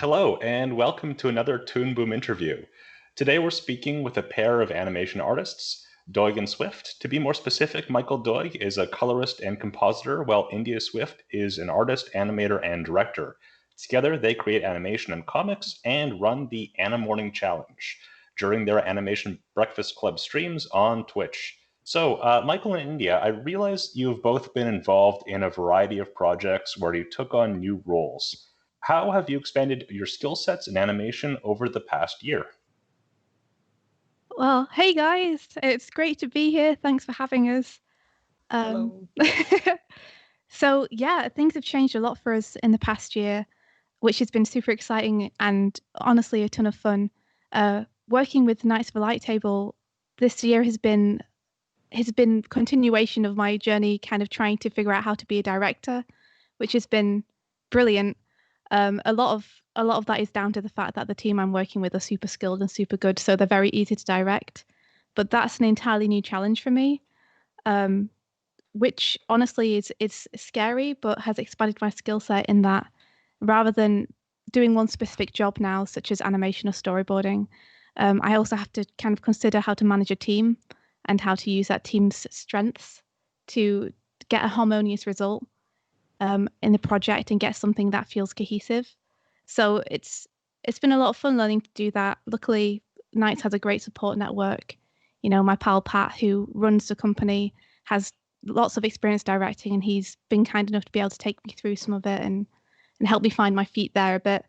Hello, and welcome to another Toon Boom interview. Today we're speaking with a pair of animation artists, Doig and Swift. To be more specific, Michael Doig is a colorist and compositor, while India Swift is an artist, animator, and director. Together, they create animation and comics and run the Morning Challenge during their Animation Breakfast Club streams on Twitch. So, Michael and India, I realize you've both been involved in a variety of projects where you took on new roles. How have you expanded your skill sets in animation over the past year? Well, hey guys, it's great to be here. Thanks for having us. Um, Hello. so yeah, things have changed a lot for us in the past year, which has been super exciting and honestly a ton of fun. Working with Knights of the Light Table this year has been continuation of my journey, kind of trying to figure out how to be a director, which has been brilliant. A lot of that is down to the fact that the team I'm working with are super skilled and super good, so they're very easy to direct. But that's an entirely new challenge for me, um, which honestly is scary, but has expanded my skill set in that rather than doing one specific job now, such as animation or storyboarding, I also have to kind of consider how to manage a team and how to use that team's strengths to get a harmonious result in the project and get something that feels cohesive. So it's been a lot of fun learning to do that. Luckily, Knights has a great support network. You know, my pal Pat, who runs the company, has lots of experience directing, and he's been kind enough to be able to take me through some of it and help me find my feet there a bit.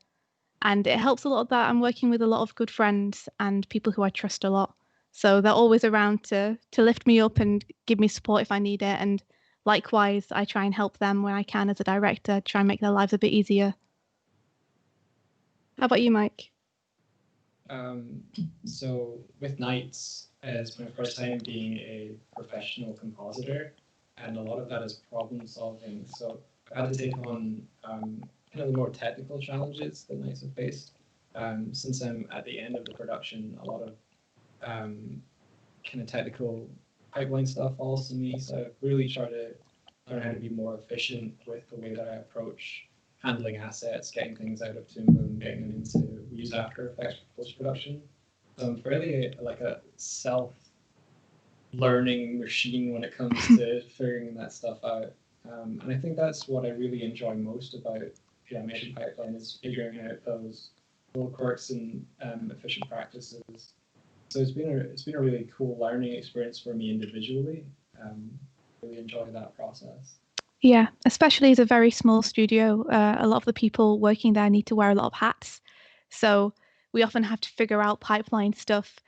And it helps a lot that I'm working with a lot of good friends and people who I trust a lot. So they're always around to lift me up and give me support if I need it. And likewise, I try and help them when I can as a director, try and make their lives a bit easier. How about you, Mike? Um, so with Knights, it's my first time being a professional compositor, and a lot of that is problem solving. So I had to take on kind of the more technical challenges that Knights have faced. Since I'm at the end of the production, a lot of kind of technical pipeline stuff falls to me. So I've really tried to learn how to be more efficient with the way that I approach handling assets, getting things out of Toon Boom, getting them into use After Effects for post production. So I'm fairly like a self learning machine when it comes to figuring that stuff out. And I think that's what I really enjoy most about the animation pipeline is figuring out those little quirks and efficient practices. So it's been a really cool learning experience for me individually. Really enjoy that process. Yeah, especially as a very small studio, a lot of the people working there need to wear a lot of hats. So we often have to figure out pipeline stuff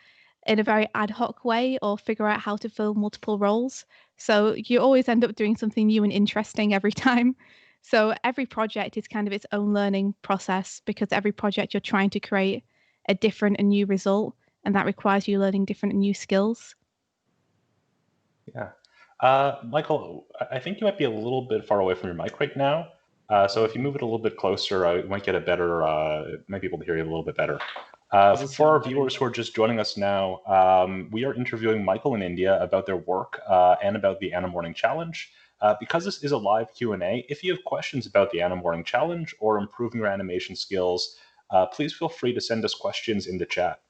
in a very ad hoc way or figure out how to fill multiple roles. So you always end up doing something new and interesting every time. So every project is kind of its own learning process because every project you're trying to create a different and new result, and that requires you learning different and new skills. Yeah. Michael, I think you might be a little bit far away from your mic right now. So if you move it a little bit closer, you might get a better, might be able to hear you a little bit better. Does it For our sound better viewers now? who are just joining us now, we are interviewing Michael and India about their work and about the Anna Morning Challenge. Because this is a live Q&A, if you have questions about the Anna Morning Challenge or improving your animation skills, please feel free to send us questions in the chat.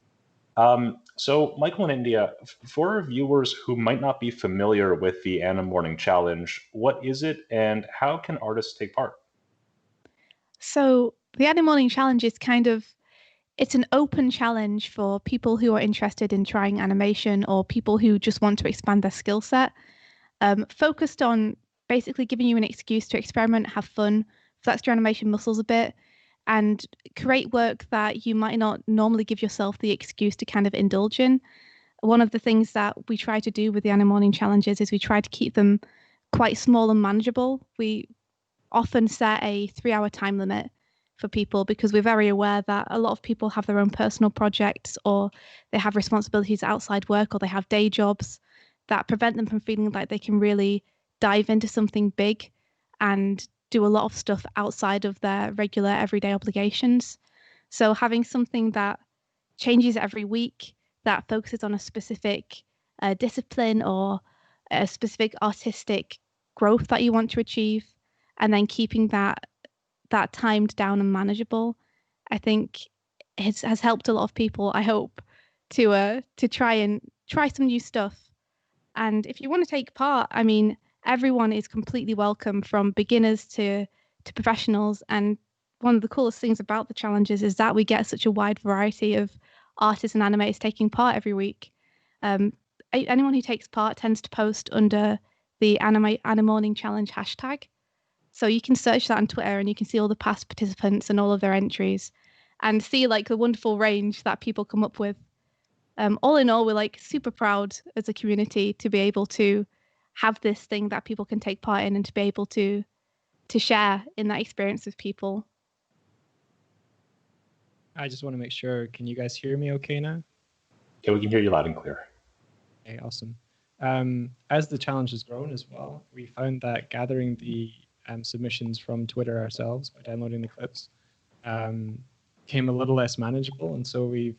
So, Michael and India, for our viewers who might not be familiar with the Anna Morning Challenge, what is it and how can artists take part? So the Annie Morning Challenge is kind of it's an open challenge for people who are interested in trying animation or people who just want to expand their skill set, focused on basically giving you an excuse to experiment, have fun, flex your animation muscles a bit, and create work that you might not normally give yourself the excuse to kind of indulge in. One of the things that we try to do with the Anna Morning Challenges is we try to keep them quite small and manageable. We often set a 3 hour time limit for people because we're very aware that a lot of people have their own personal projects or they have responsibilities outside work or they have day jobs that prevent them from feeling like they can really dive into something big and do a lot of stuff outside of their regular everyday obligations. So having something that changes every week that focuses on a specific discipline or a specific artistic growth that you want to achieve and then keeping that timed down and manageable I think has helped a lot of people, I hope, to try some new stuff. And if you want to take part, I mean, everyone is completely welcome, from beginners to professionals. And one of the coolest things about the challenges is that we get such a wide variety of artists and animators taking part every week. Um, Anyone who takes part tends to post under the Animorning Challenge hashtag. So you can search that on Twitter and you can see all the past participants and all of their entries and see like the wonderful range that people come up with. All in all, we're like super proud as a community to be able to have this thing that people can take part in and to be able to share in that experience with people. I just want to make sure, can you guys hear me okay now? Yeah, we can hear you loud and clear. Okay, awesome. As the challenge has grown as well, we found that gathering the submissions from Twitter ourselves by downloading the clips became a little less manageable. And so we've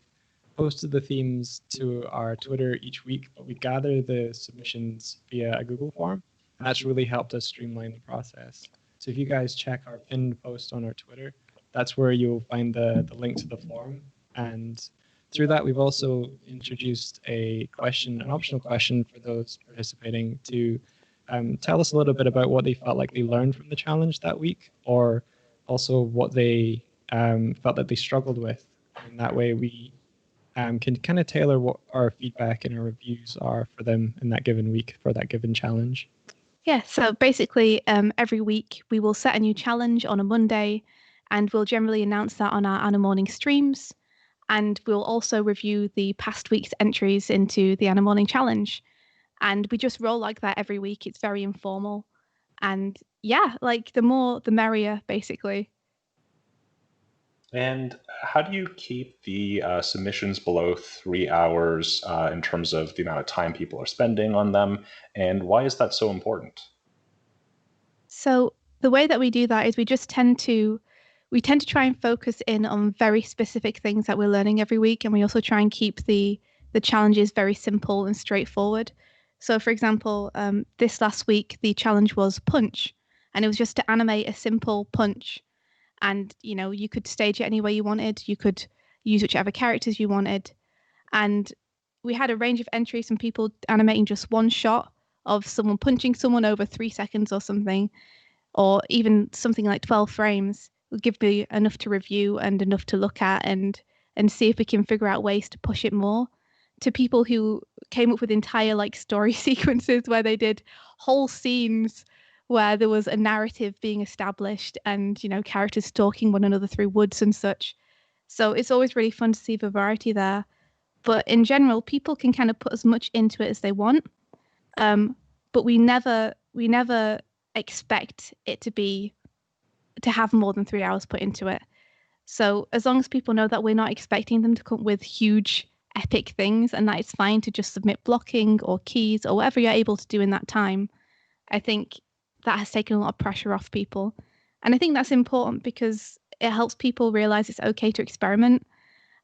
posted the themes to our Twitter each week, but we gather the submissions via a Google form. And that's really helped us streamline the process. So if you guys check our pinned post on our Twitter, that's where you'll find the link to the form. And through that, we've also introduced an optional question for those participating to tell us a little bit about what they felt like they learned from the challenge that week, or also what they felt that they struggled with. And that way we can kind of tailor what our feedback and our reviews are for them in that given week for that given challenge. Yeah, so basically, every week we will set a new challenge on a Monday, and we'll generally announce that on our Animorning streams. And we'll also review the past week's entries into the Animorning challenge. And we just roll like that every week. It's very informal. And yeah, like the more, the merrier, basically. And how do you keep the submissions below 3 hours in terms of the amount of time people are spending on them? And why is that so important? So the way that we do that is we tend to try and focus in on very specific things that we're learning every week, and we also try and keep the challenges very simple and straightforward. So, for example, this last week the challenge was punch, and it was just to animate a simple punch, and you could stage it any way you wanted. You could use whichever characters you wanted, and we had a range of entries from people animating just one shot of someone punching someone over 3 seconds or something, or even something like 12 frames will give me enough to review and enough to look at and see if we can figure out ways to push it more, to people who came up with entire like story sequences where they did whole scenes where there was a narrative being established and characters stalking one another through woods and such. So it's always really fun to see the variety there, but in general people can kind of put as much into it as they want. But we never expect it to have more than 3 hours put into it. So as long as people know that we're not expecting them to come up with huge epic things, and that it's fine to just submit blocking or keys or whatever you're able to do in that time, I think that has taken a lot of pressure off people. And I think that's important because it helps people realize it's okay to experiment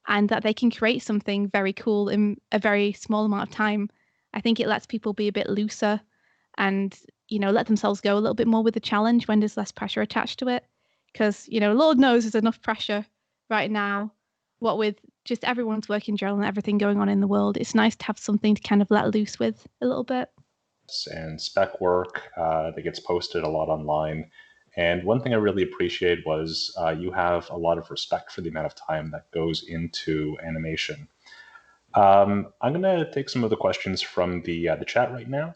and that they can create something very cool in a very small amount of time. I think it lets people be a bit looser and let themselves go a little bit more with the challenge when there's less pressure attached to it, because Lord knows there's enough pressure right now, what with just everyone's working journal and everything going on in the world. It's nice to have something to kind of let loose with a little bit. And spec work that gets posted a lot online. And one thing I really appreciate was you have a lot of respect for the amount of time that goes into animation. I'm going to take some of the questions from the chat right now.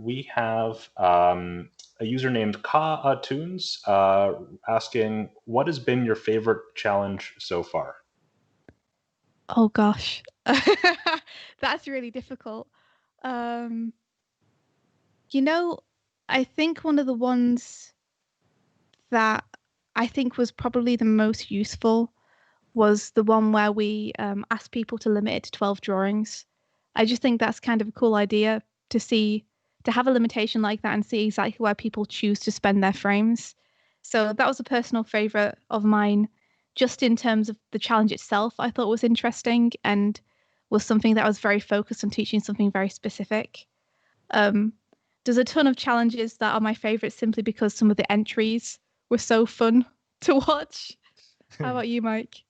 We have a user named Ka Tunes asking, what has been your favorite challenge so far? Oh gosh, that's really difficult. Um, I think one of the ones that I think was probably the most useful was the one where we asked people to limit it to 12 drawings. I just think that's kind of a cool idea to have a limitation like that and see exactly where people choose to spend their frames. So that was a personal favorite of mine, just in terms of the challenge itself. I thought was interesting and was something that was very focused on teaching something very specific. Um, there's a ton of challenges that are my favorite simply because some of the entries were so fun to watch. How about you, Mike?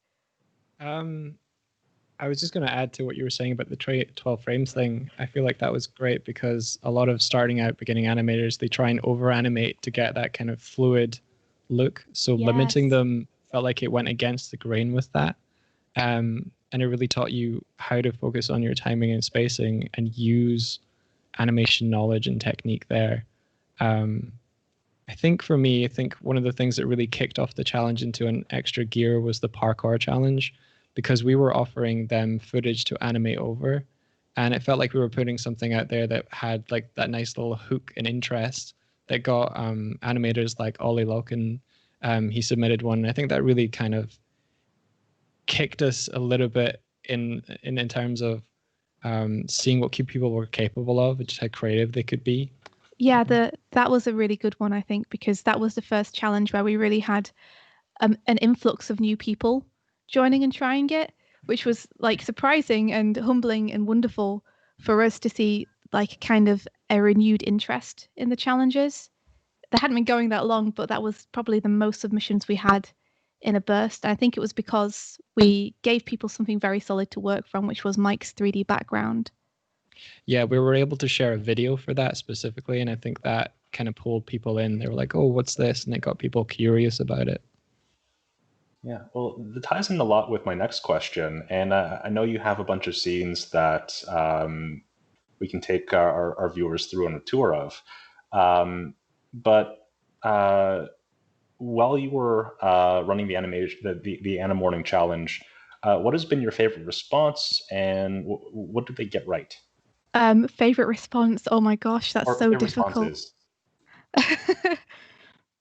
I was just going to add to what you were saying about the 12 frames thing. I feel like that was great because a lot of starting out beginning animators, they try and over animate to get that kind of fluid look. So limiting Yes. them felt like it went against the grain with that. And it really taught you how to focus on your timing and spacing and use animation knowledge and technique there. I think for me, I think one of the things that really kicked off the challenge into an extra gear was the parkour challenge, because we were offering them footage to animate over, and it felt like we were putting something out there that had like that nice little hook and interest that got animators like Ollie Loken. He submitted one. I think that really kind of kicked us a little bit in terms of seeing what people were capable of, just how creative they could be. Yeah, that was a really good one, I think, because that was the first challenge where we really had an influx of new people joining and trying it, which was like surprising and humbling and wonderful for us to see, like kind of a renewed interest in the challenges. They hadn't been going that long, but that was probably the most submissions we had in a burst. And I think it was because we gave people something very solid to work from, which was Mike's 3D background. Yeah, we were able to share a video for that specifically, and I think that kind of pulled people in. They were like, "Oh, what's this?" And it got people curious about it. Yeah, well, that ties in a lot with my next question, and I know you have a bunch of scenes that we can take our viewers through on a tour of. But while you were running the animation, the Animorning challenge, what has been your favorite response, and what did they get right? Favorite response? Oh my gosh, that's Or so their difficult. responses?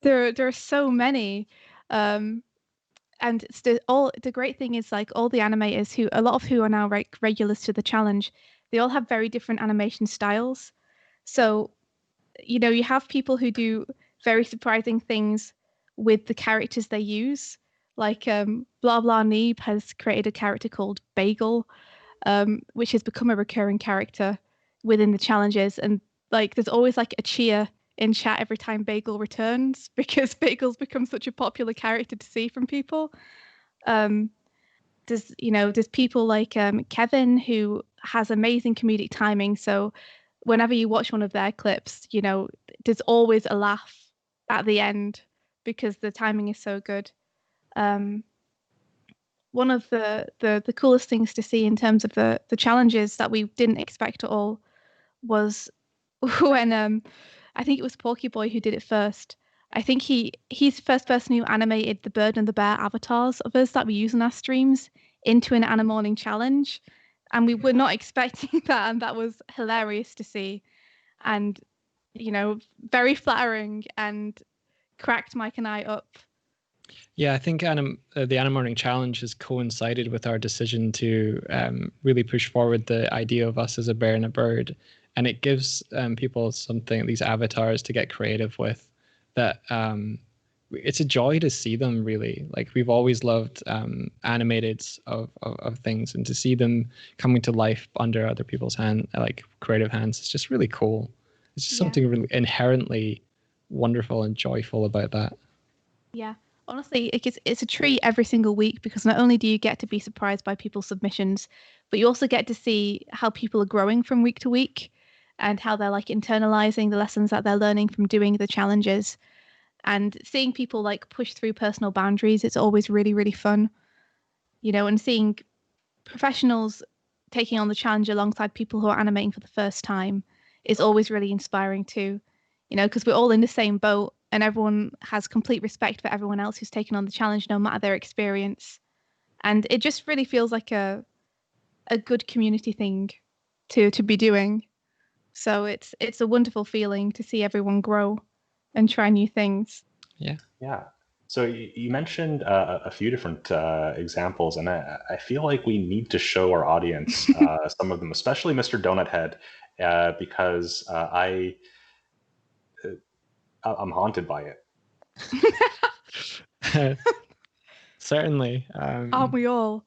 There are so many. And it's the great thing is like all the animators who a lot of who are now regulars to the challenge, they all have very different animation styles. So you have people who do very surprising things with the characters they use, like blah blah Neeb has created a character called Bagel, which has become a recurring character within the challenges, and like there's always like a cheer in chat every time Bagel returns because Bagel's become such a popular character to see from people. um, there's people like Kevin who has amazing comedic timing. So whenever you watch one of their clips, there's always a laugh at the end because the timing is so good. Um, One of the coolest things to see in terms of the challenges that we didn't expect at all was when I think it was Porky Boy who did it first. I think he's the first person who animated the bird and the bear avatars of us that we use in our streams into an Animorning challenge. And we were not expecting that, and that was hilarious to see. And, very flattering and cracked Mike and I up. Yeah, I think the Animorning Challenge has coincided with our decision to really push forward the idea of us as a bear and a bird. And it gives people something, these avatars to get creative with, that it's a joy to see them, really. Like, we've always loved animated of things, and to see them coming to life under other people's creative hands, it's just really cool. It's just something really inherently wonderful and joyful about that. Yeah. Honestly, it's a treat every single week because not only do you get to be surprised by people's submissions, but you also get to see how people are growing from week to week and how they're like internalizing the lessons that they're learning from doing the challenges, and seeing people like push through personal boundaries. It's always really, really fun, and seeing professionals taking on the challenge alongside people who are animating for the first time is always really inspiring too, because we're all in the same boat and everyone has complete respect for everyone else who's taken on the challenge, no matter their experience. And it just really feels like a good community thing to be doing. So it's a wonderful feeling to see everyone grow and try new things. Yeah. So you mentioned a few different examples, and I feel like we need to show our audience some of them, especially Mr. Donut Head, because I'm haunted by it. Certainly. Aren't we all?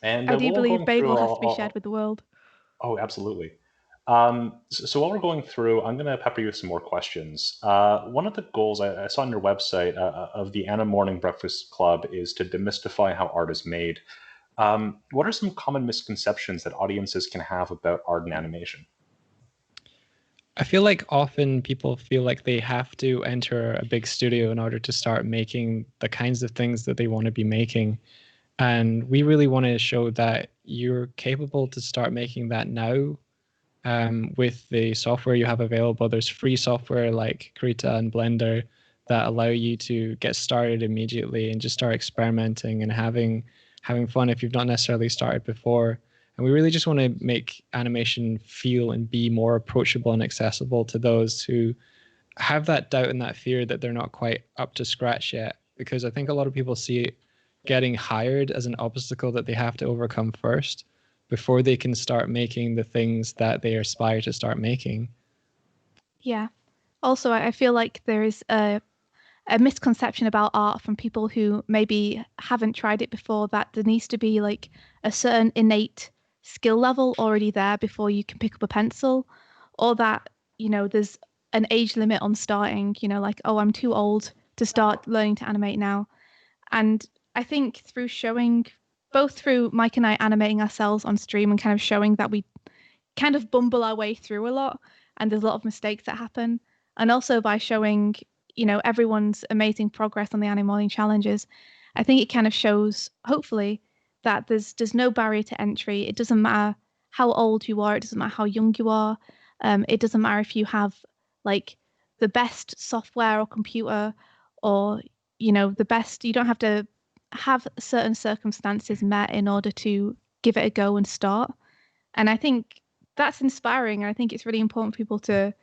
And I do we'll believe going Bagel through has to be shared with the world. Oh, absolutely. So while we're going through, I'm going to pepper you with some more questions. One of the goals I saw on your website of the Anna Morning Breakfast Club is to demystify how art is made. What are some common misconceptions that audiences can have about art and animation? I feel like often people feel like they have to enter a big studio in order to start making the kinds of things that they want to be making. And we really want to show that you're capable to start making that now with the software you have available. There's free software like Krita and Blender that allow you to get started immediately and just start experimenting and having fun if you've not necessarily started before. And we really just want to make animation feel and be more approachable and accessible to those who have that doubt and that fear that they're not quite up to scratch yet. Because I think a lot of people see getting hired as an obstacle that they have to overcome first before they can start making the things that they aspire to start making. Yeah. Also, I feel like there is a misconception about art from people who maybe haven't tried it before, that there needs to be like a certain innate skill level already there before you can pick up a pencil, or that, there's an age limit on starting, like, oh, I'm too old to start learning to animate now. And I think through showing, both through Mike and I animating ourselves on stream and kind of showing that we kind of bumble our way through a lot and there's a lot of mistakes that happen, and also by showing, everyone's amazing progress on the Annie Morning challenges, I think it kind of shows, hopefully, that there's no barrier to entry. It doesn't matter how old you are, it doesn't matter how young you are. It doesn't matter if you have like the best software or computer, or the best. You don't have to have certain circumstances met in order to give it a go and start. And I think that's inspiring. I think it's really important for people to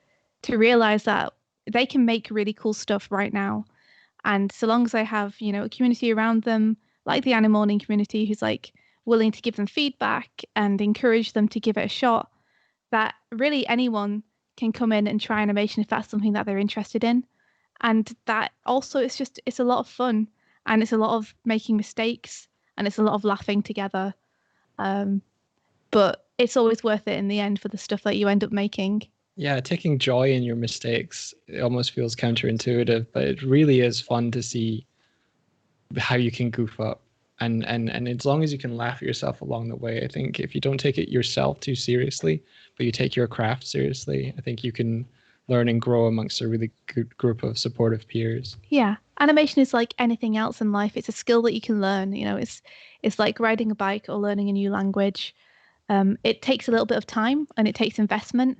realize that they can make really cool stuff right now. And so long as they have, a community around them, like the Annie Morning community, who's like willing to give them feedback and encourage them to give it a shot, that really anyone can come in and try animation if that's something that they're interested in. And that also, it's a lot of fun, and it's a lot of making mistakes, and it's a lot of laughing together. Um, but it's always worth it in the end for the stuff that you end up making. Yeah, taking joy in your mistakes, it almost feels counterintuitive, but it really is fun to see how you can goof up. And as long as you can laugh at yourself along the way, I think if you don't take it yourself too seriously, but you take your craft seriously, I think you can learn and grow amongst a really good group of supportive peers. Yeah. Animation is like anything else in life. It's a skill that you can learn. It's like riding a bike or learning a new language. It takes a little bit of time and it takes investment,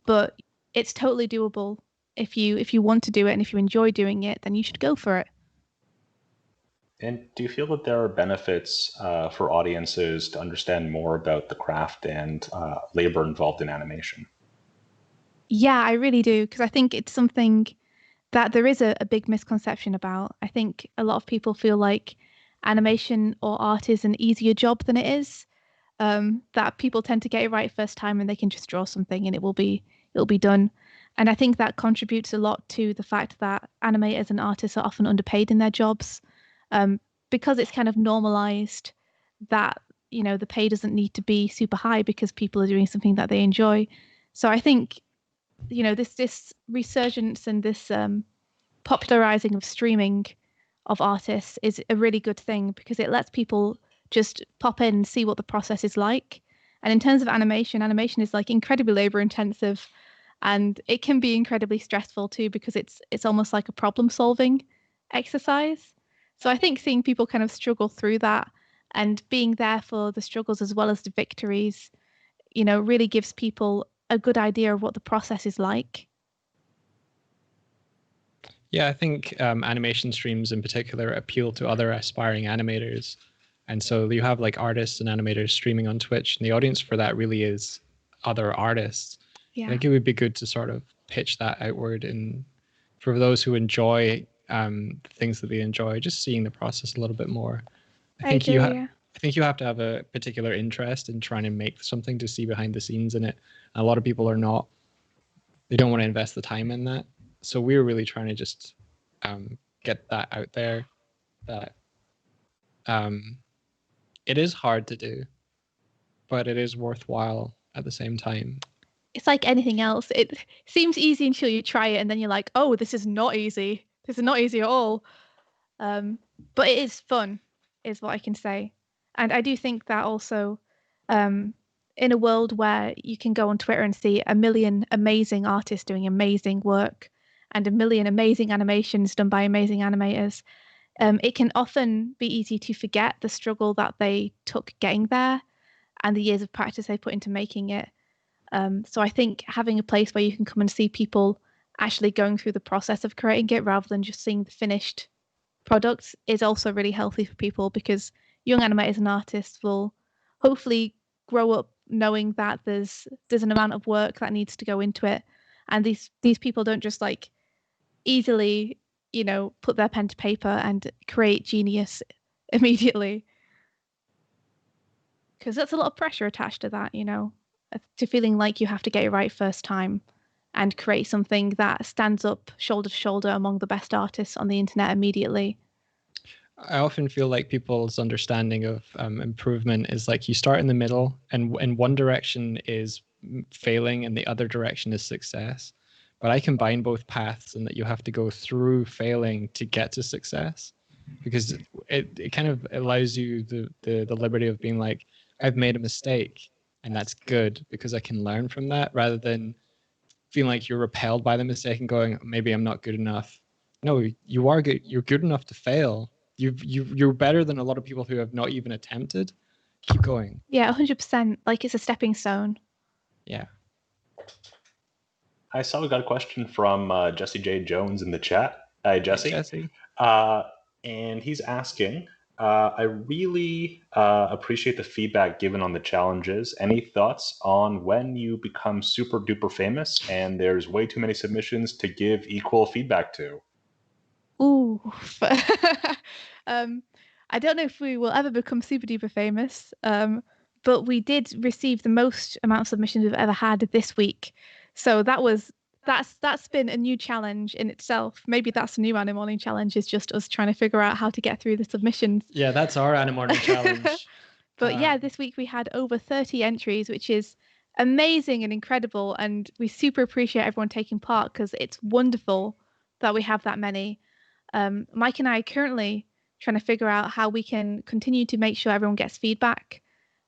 but it's totally doable. If you want to do it and if you enjoy doing it, then you should go for it. And do you feel that there are benefits for audiences to understand more about the craft and labor involved in animation? Yeah, I really do, because I think it's something that there is a big misconception about. I think a lot of people feel like animation or art is an easier job than it is. That people tend to get it right first time and they can just draw something and it'll be done. And I think that contributes a lot to the fact that animators and artists are often underpaid in their jobs, because it's kind of normalized that the pay doesn't need to be super high because people are doing something that they enjoy. So I think this resurgence and this popularizing of streaming of artists is a really good thing, because it lets people just pop in and see what the process is like. And in terms of animation is like incredibly labor intensive, and it can be incredibly stressful too, because it's almost like a problem solving exercise. So I think seeing people kind of struggle through that and being there for the struggles as well as the victories, really gives people a good idea of what the process is like. Yeah, I think animation streams in particular appeal to other aspiring animators. And so you have like artists and animators streaming on Twitch, and the audience for that really is other artists. I Yeah, think it would be good to sort of pitch that outward, and for those who enjoy the things that they enjoy, just seeing the process a little bit more. I I think agree. Yeah. I think you have to have a particular interest in trying to make something to see behind the scenes in it. And a lot of people are not. They don't want to invest the time in that. So we're really trying to just get that out there. That um, it is hard to do, but it is worthwhile at the same time. it's like anything else. It seems easy until you try it, and then you're like, oh, this is not easy. This is not easy at all. But it is fun, is what I can say. And I do think that also, in a world where you can go on Twitter and see a million amazing artists doing amazing work and a million amazing animations done by amazing animators, it can often be easy to forget the struggle that they took getting there and the years of practice they put into making it. So I think having a place where you can come and see people actually going through the process of creating it rather than just seeing the finished product is also really healthy for people, because young animators and artists will hopefully grow up knowing that there's an amount of work that needs to go into it, and these people don't just like easily, put their pen to paper and create genius immediately, because that's a lot of pressure attached to that, to feeling like you have to get it right first time and create something that stands up shoulder to shoulder among the best artists on the internet immediately. I often feel like people's understanding of improvement is like you start in the middle, and in one direction is failing and the other direction is success. But I combine both paths, and that you have to go through failing to get to success, because it kind of allows you the liberty of being like, I've made a mistake, and that's good because I can learn from that, rather than feeling like you're repelled by the mistake and going, maybe I'm not good enough. No, you are good. You're good enough to fail. You're better than a lot of people who have not even attempted. Keep going. Yeah, 100%. Like it's a stepping stone. Yeah. I saw we got a question from Jesse J. Jones in the chat. Hi, Jesse. Hey, Jesse. And he's asking, I really appreciate the feedback given on the challenges. Any thoughts on when you become super duper famous and there's way too many submissions to give equal feedback to? Ooh. I don't know if we will ever become super duper famous, but we did receive the most amount of submissions we've ever had this week. So that's been a new challenge in itself. Maybe that's a new Animorning challenge, is just us trying to figure out how to get through the submissions. Yeah, that's our Animorning challenge. But yeah, this week we had over 30 entries, which is amazing and incredible. And we super appreciate everyone taking part, because it's wonderful that we have that many. Mike and I are currently trying to figure out how we can continue to make sure everyone gets feedback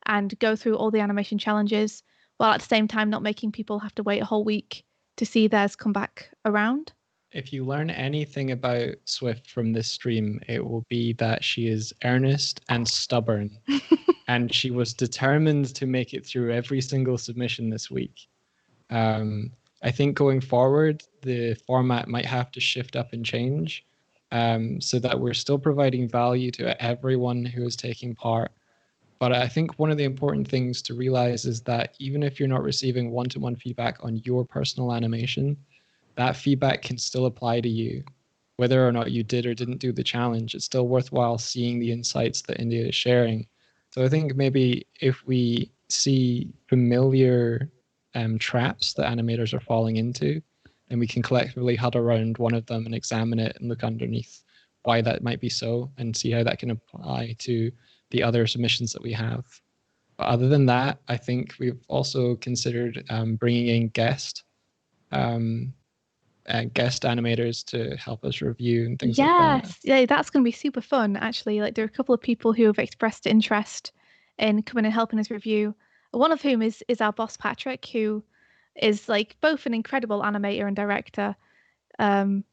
and go through all the animation challenges, while at the same time not making people have to wait a whole week to see theirs come back around. If you learn anything about Swift from this stream, it will be that she is earnest and stubborn. And she was determined to make it through every single submission this week. I think going forward, the format might have to shift up and change, so that we're still providing value to everyone who is taking part. But I think one of the important things to realize is that even if you're not receiving one-to-one feedback on your personal animation, that feedback can still apply to you. Whether or not you did or didn't do the challenge, it's still worthwhile seeing the insights that India is sharing. So I think maybe if we see familiar traps that animators are falling into, then we can collectively huddle around one of them and examine it and look underneath why that might be so, and see how that can apply to the other submissions that we have. But other than that, I think we've also considered bringing in guest animators to help us review and things like that. Yes, yeah, that's going to be super fun, actually. Like, there are a couple of people who have expressed interest in coming and helping us review. One of whom is our boss, Patrick, who is like both an incredible animator and director, and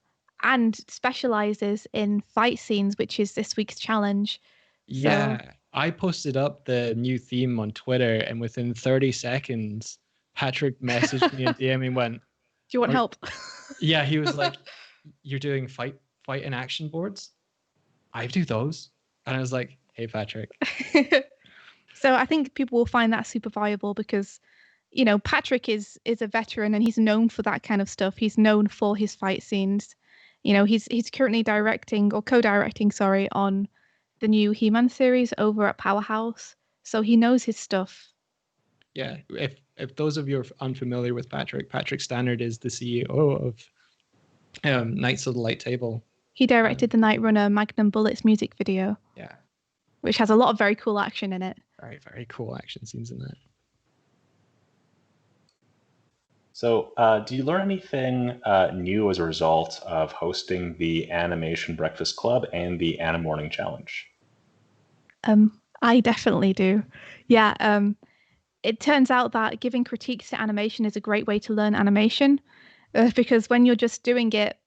specializes in fight scenes, which is this week's challenge. Yeah, I posted up the new theme on Twitter, and within 30 seconds, Patrick messaged me and DM me and went, do you want help? Yeah, he was like, you're doing fight and action boards? I do those. And I was like, hey, Patrick. So I think people will find that super valuable, because Patrick is a veteran and he's known for that kind of stuff. He's known for his fight scenes. He's currently directing, or co-directing, sorry, on the new He-Man series over at Powerhouse. So he knows his stuff. Yeah, if those of you are unfamiliar with Patrick Stannard is the CEO of Knights of the Light Table. He directed the Night Runner Magnum Bullets music video. Yeah. Which has a lot of very cool action in it. Very, very cool action scenes in that. So, do you learn anything new as a result of hosting the Animation Breakfast Club and the Morning Challenge? I definitely do. Yeah, it turns out that giving critiques to animation is a great way to learn animation, because when you're just doing it,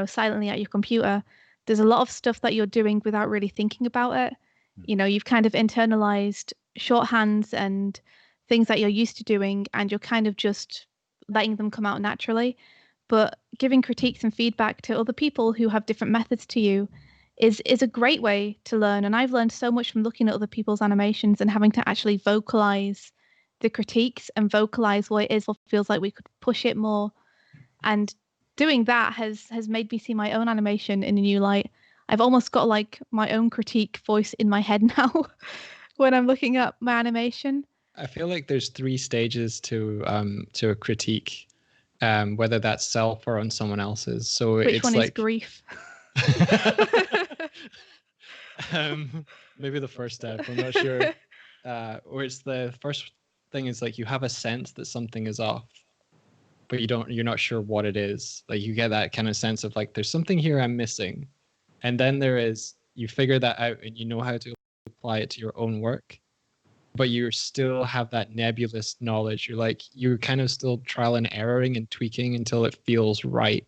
silently at your computer, there's a lot of stuff that you're doing without really thinking about it. You've kind of internalized shorthands and things that you're used to doing, and you're kind of just letting them come out naturally. But giving critiques and feedback to other people who have different methods to you is a great way to learn. And I've learned so much from looking at other people's animations and having to actually vocalize the critiques and vocalize what it is or feels like we could push it more. And doing that has made me see my own animation in a new light. I've almost got like my own critique voice in my head now when I'm looking at my animation. I feel like there's 3 stages to a critique, whether that's self or on someone else's. So Which it's one is like grief? maybe the first step. I'm not sure. Or it's the first thing is like you have a sense that something is off, but you're not sure what it is. Like you get that kind of sense of like there's something here I'm missing, and then you figure that out and you know how to apply it to your own work, but you still have that nebulous knowledge. You're kind of still trial and erroring and tweaking until it feels right.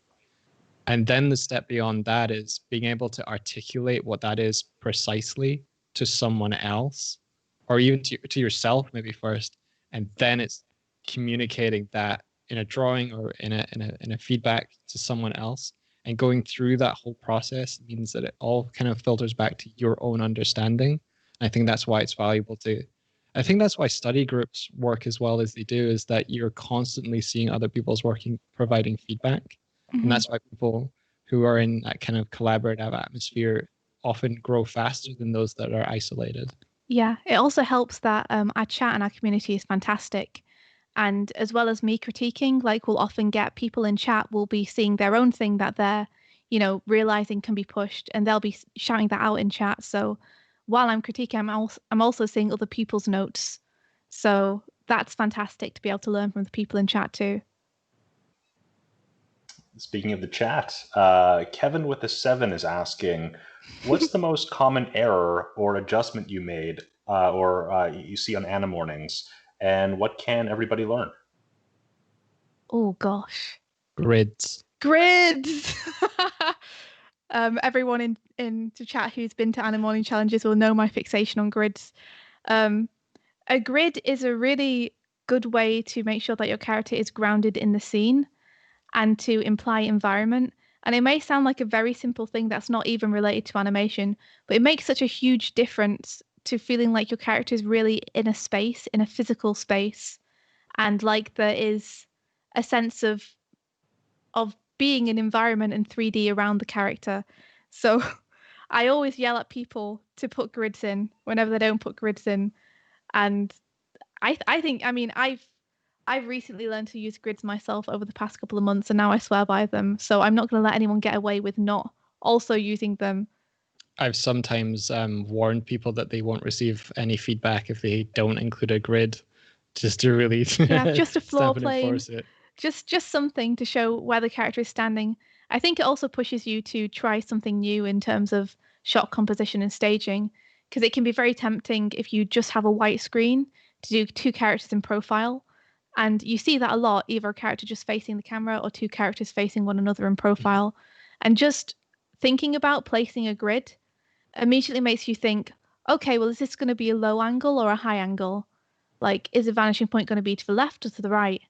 And then the step beyond that is being able to articulate what that is precisely to someone else, or even to yourself maybe first, and then it's communicating that in a drawing or in a feedback to someone else. And going through that whole process means that it all kind of filters back to your own understanding. I think that's why it's valuable to. I think that's why study groups work as well as they do, is that you're constantly seeing other people's working, providing feedback. And that's why people who are in that kind of collaborative atmosphere often grow faster than those that are isolated. Yeah, it also helps that our chat and our community is fantastic. And as well as me critiquing, like we'll often get people in chat will be seeing their own thing that they're, realizing can be pushed, and they'll be shouting that out in chat. So while I'm critiquing, I'm also seeing other people's notes. So that's fantastic to be able to learn from the people in chat too. Speaking of the chat, Kevin with the 7 is asking, what's the most common error or adjustment you made or you see on Animornings, and what can everybody learn? Oh gosh. Grids. Grids. Everyone in the chat who's been to Animorning challenges will know my fixation on grids. A grid is a really good way to make sure that your character is grounded in the scene and to imply environment. And it may sound like a very simple thing that's not even related to animation, but it makes such a huge difference to feeling like your character is really in a space, in a physical space, and like there is a sense of being an environment in 3D around the character. So I always yell at people to put grids in whenever they don't put grids in. And I think, I mean, I've recently learned to use grids myself over the past couple of months, and now I swear by them. So I'm not going to let anyone get away with not also using them. I've sometimes warned people that they won't receive any feedback if they don't include a grid, just to really just a floor stamp and plane, enforce it. just something to show where the character is standing. I think it also pushes you to try something new in terms of shot composition and staging, because it can be very tempting if you just have a white screen to do 2 characters in profile. And you see that a lot, either a character just facing the camera or 2 characters facing one another in profile. And just thinking about placing a grid immediately makes you think, okay, well, is this going to be a low angle or a high angle? Like, is the vanishing point going to be to the left or to the right?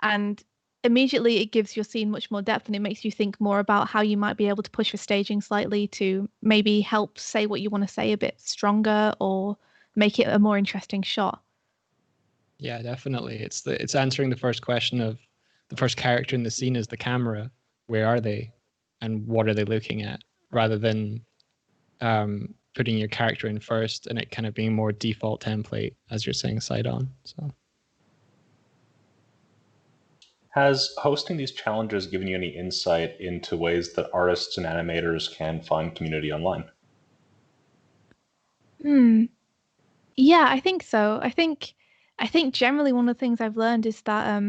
And immediately it gives your scene much more depth, and it makes you think more about how you might be able to push your staging slightly to maybe help say what you want to say a bit stronger or make it a more interesting shot. Yeah, definitely. It's answering the first question of the first character in the scene is the camera. Where are they, and what are they looking at? Rather than putting your character in first and it kind of being more default template, as you're saying, side on. So, has hosting these challenges given you any insight into ways that artists and animators can find community online? Yeah, I think so. I think generally one of the things I've learned is that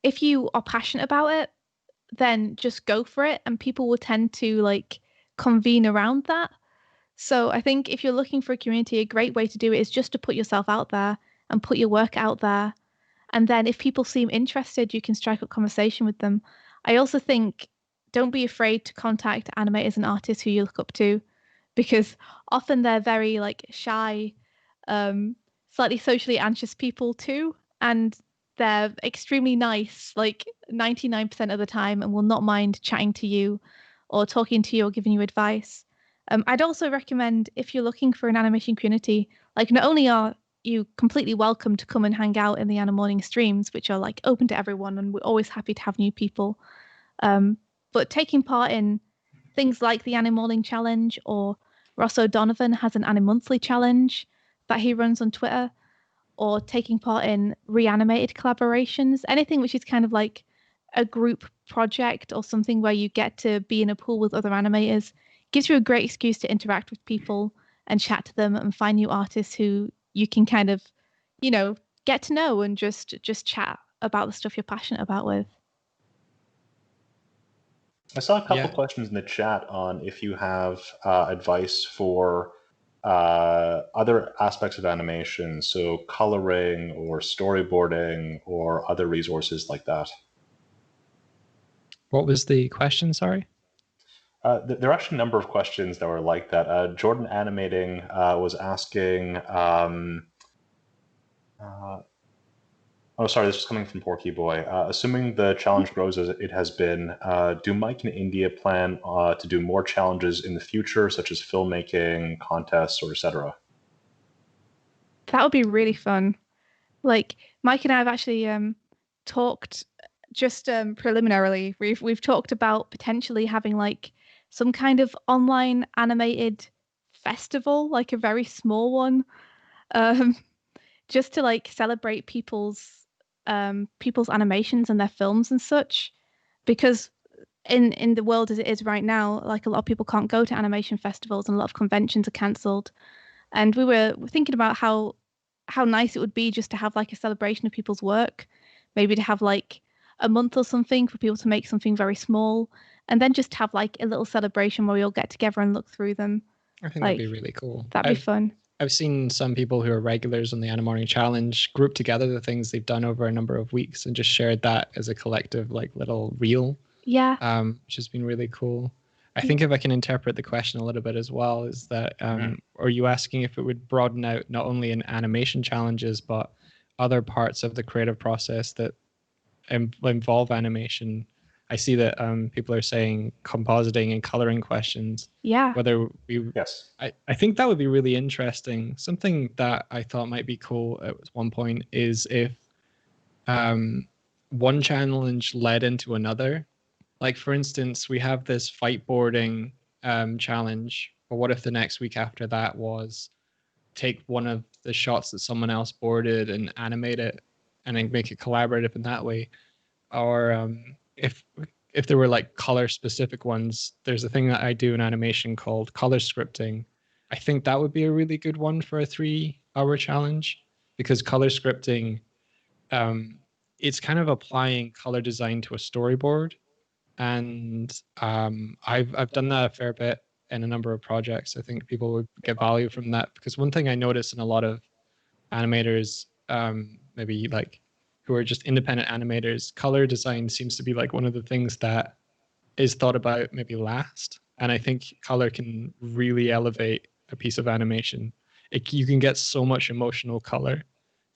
if you are passionate about it, then just go for it, and people will tend to like convene around that. So I think if you're looking for a community, a great way to do it is just to put yourself out there and put your work out there. And then if people seem interested, you can strike up conversation with them. I also think don't be afraid to contact animators and artists who you look up to, because often they're very like shy, slightly socially anxious people too. And they're extremely nice, like 99% of the time, and will not mind chatting to you or talking to you or giving you advice. I'd also recommend, if you're looking for an animation community, like not only are you completely welcome to come and hang out in the Anna Morning streams, which are like open to everyone, and we're always happy to have new people. But taking part in things like the Anna Morning Challenge, or Ross O'Donovan has an Anna Monthly Challenge that he runs on Twitter, or taking part in reanimated collaborations, anything which is kind of like a group project or something where you get to be in a pool with other animators, gives you a great excuse to interact with people and chat to them and find new artists who you can kind of, get to know and just chat about the stuff you're passionate about with. I saw a couple Yeah. questions in the chat on if you have advice for other aspects of animation, so coloring or storyboarding or other resources like that. What was the question? Sorry. There are actually a number of questions that were like that. Jordan Animating was asking, oh, sorry, this was coming from Porky Boy. Assuming the challenge grows as it has been, do Mike and India plan to do more challenges in the future, such as filmmaking, contests, or etc.? That would be really fun. Like Mike and I have actually talked just preliminarily. We've talked about potentially having like some kind of online animated festival, like a very small one, um, just to like celebrate people's animations and their films and such. Because in the world as it is right now, like a lot of people can't go to animation festivals and a lot of conventions are cancelled. And we were thinking about how nice it would be just to have like a celebration of people's work, maybe to have like a month or something for people to make something very small, and then just have like a little celebration where we all get together and look through them. I think Like, that'd be really cool. That'd be fun. I've seen some people who are regulars on the Anna Morning Challenge group together the things they've done over a number of weeks and just shared that as a collective like little reel. Yeah. Which has been really cool. I think if I can interpret the question a little bit as well, is that are you asking if it would broaden out not only in animation challenges, but other parts of the creative process that involve animation? I see that people are saying compositing and coloring questions. Yeah. Whether we, Yes. I think that would be really interesting. Something that I thought might be cool at one point is if one challenge led into another. Like, for instance, we have this fight boarding challenge, but what if the next week after that was take one of the shots that someone else boarded and animate it and then make it collaborative in that way? Or if there were like color specific ones, there's a thing that I do in animation called color scripting. I think that would be a really good one for a 3-hour challenge, because color scripting, it's kind of applying color design to a storyboard. And I've done that a fair bit in a number of projects. I think people would get value from that, because one thing I notice in a lot of animators, maybe like who are just independent animators, color design seems to be like one of the things that is thought about maybe last. And I think color can really elevate a piece of animation. You can get so much emotional color